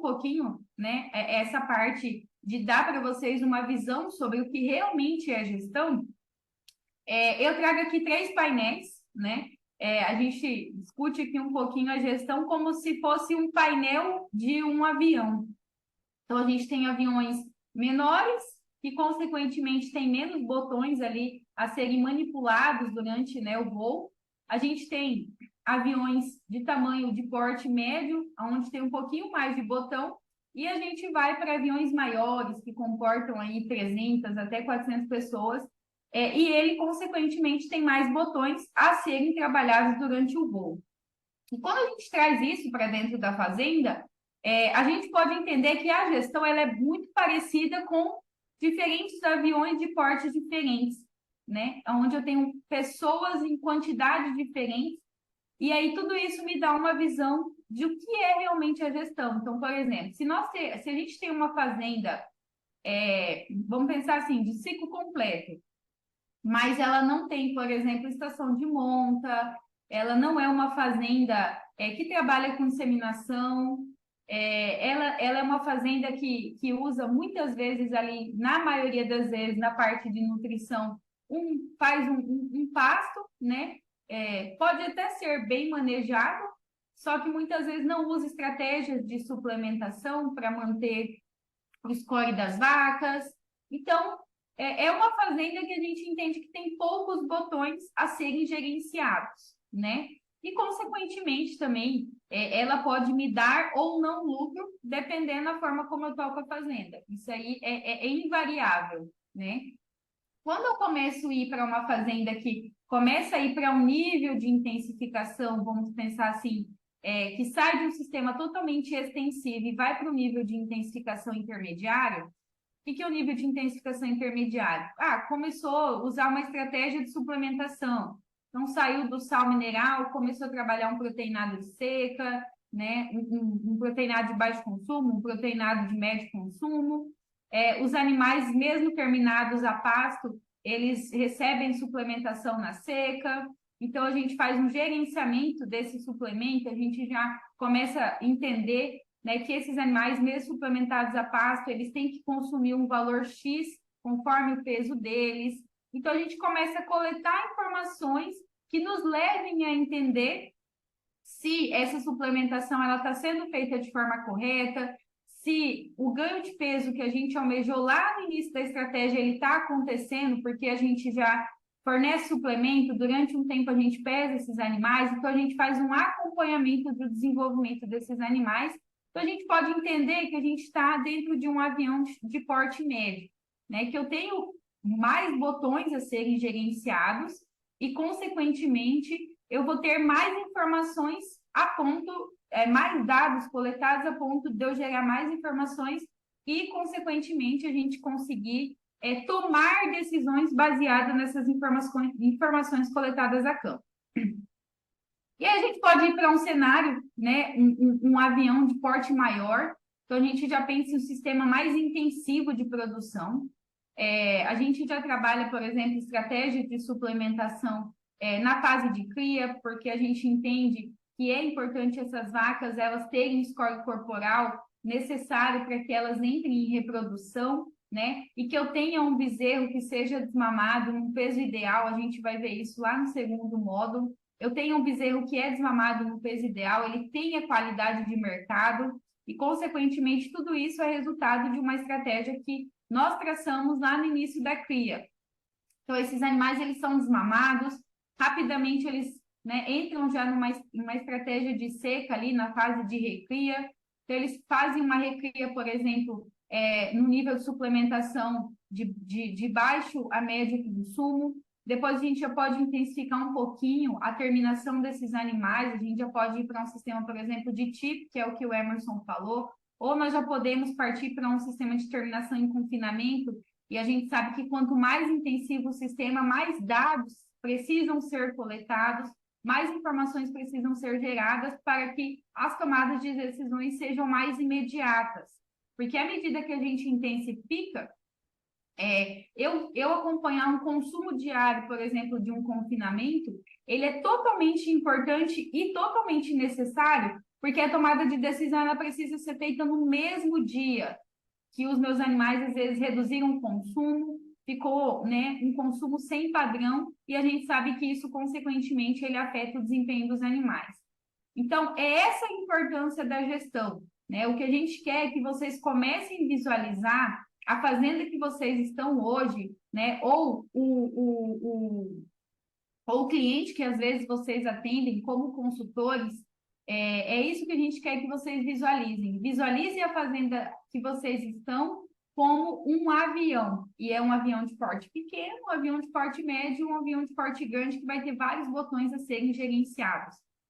um pouquinho, né, essa parte de dar para vocês uma visão sobre o que realmente é gestão, eu trago aqui 3 painéis, né? A gente discute aqui um pouquinho a gestão como se fosse um painel de um avião. Então, a gente tem aviões menores, que, consequentemente, tem menos botões ali a serem manipulados durante, né, o voo. A gente tem aviões de tamanho de porte médio, onde tem um pouquinho mais de botão, e a gente vai para aviões maiores, que comportam aí 300 até 400 pessoas, e ele, consequentemente, tem mais botões a serem trabalhados durante o voo. E quando a gente traz isso para dentro da fazenda, a gente pode entender que a gestão ela é muito parecida com diferentes aviões de portes diferentes, né? Onde eu tenho pessoas em quantidades diferentes, e aí tudo isso me dá uma visão de o que é realmente a gestão. Então, por exemplo, se a gente tem uma fazenda, vamos pensar assim, de ciclo completo, mas ela não tem, por exemplo, estação de monta, ela não é uma fazenda que trabalha com inseminação, ela é uma fazenda que usa muitas vezes ali, na maioria das vezes, na parte de nutrição, faz um pasto, né? Pode até ser bem manejado, só que muitas vezes não usa estratégias de suplementação para manter o score das vacas. Então, é uma fazenda que a gente entende que tem poucos botões a serem gerenciados, né? E, consequentemente, também, ela pode me dar ou não lucro, dependendo da forma como eu toco a fazenda. Isso aí é invariável, né? Quando eu começo a ir para uma fazenda que começa a ir para um nível de intensificação, vamos pensar assim, que sai de um sistema totalmente extensivo e vai para um nível de intensificação intermediário, o que é o nível de intensificação intermediário? Começou a usar uma estratégia de suplementação. Então, saiu do sal mineral, começou a trabalhar um proteinado de seca, né? Um proteinado de baixo consumo, um proteinado de médio consumo. Os animais, mesmo terminados a pasto, eles recebem suplementação na seca. Então, a gente faz um gerenciamento desse suplemento, a gente já começa a entender, né, que esses animais, mesmo suplementados a pasto, eles têm que consumir um valor X conforme o peso deles. Então, a gente começa a coletar informações que nos levem a entender se essa suplementação está sendo feita de forma correta, se o ganho de peso que a gente almejou lá no início da estratégia ele está acontecendo, porque a gente já fornece suplemento, durante um tempo a gente pesa esses animais, então a gente faz um acompanhamento do desenvolvimento desses animais. Então, a gente pode entender que a gente está dentro de um avião de porte médio, né? Que eu tenho mais botões a serem gerenciados e, consequentemente, eu vou ter mais informações a ponto, mais dados coletados a ponto de eu gerar mais informações e, consequentemente, a gente conseguir tomar decisões baseadas nessas informações coletadas a campo. E aí a gente pode ir para um cenário, né, um avião de porte maior, então a gente já pensa em um sistema mais intensivo de produção. A gente já trabalha, por exemplo, estratégias de suplementação na fase de cria, porque a gente entende que é importante essas vacas elas terem score corporal necessário para que elas entrem em reprodução, né? E que eu tenha um bezerro que seja desmamado num peso ideal, a gente vai ver isso lá no segundo módulo. Eu tenho um bezerro que é desmamado no peso ideal, ele tem a qualidade de mercado e, consequentemente, tudo isso é resultado de uma estratégia que nós traçamos lá no início da cria. Então, esses animais, eles são desmamados, rapidamente eles, né, entram já numa estratégia de seca ali na fase de recria. Então, eles fazem uma recria, por exemplo, no nível de suplementação de baixo a médio consumo. Depois a gente já pode intensificar um pouquinho a terminação desses animais, a gente já pode ir para um sistema, por exemplo, de TIP, que é o que o Emerson falou, ou nós já podemos partir para um sistema de terminação em confinamento, e a gente sabe que quanto mais intensivo o sistema, mais dados precisam ser coletados, mais informações precisam ser geradas para que as tomadas de decisões sejam mais imediatas. Porque à medida que a gente intensifica, eu acompanhar um consumo diário, por exemplo, de um confinamento, ele é totalmente importante e totalmente necessário porque a tomada de decisão ela precisa ser feita no mesmo dia que os meus animais, às vezes, reduziram o consumo, ficou, né, um consumo sem padrão, e a gente sabe que isso, consequentemente, ele afeta o desempenho dos animais. Então, é essa a importância da gestão, né? O que a gente quer é que vocês comecem a visualizar a fazenda que vocês estão hoje, né? Ou o cliente que às vezes vocês atendem como consultores, é isso que a gente quer que vocês visualizem. Visualize a fazenda que vocês estão como um avião. E é um avião de porte pequeno, um avião de porte médio, um avião de porte grande que vai ter vários botões a serem gerenciados.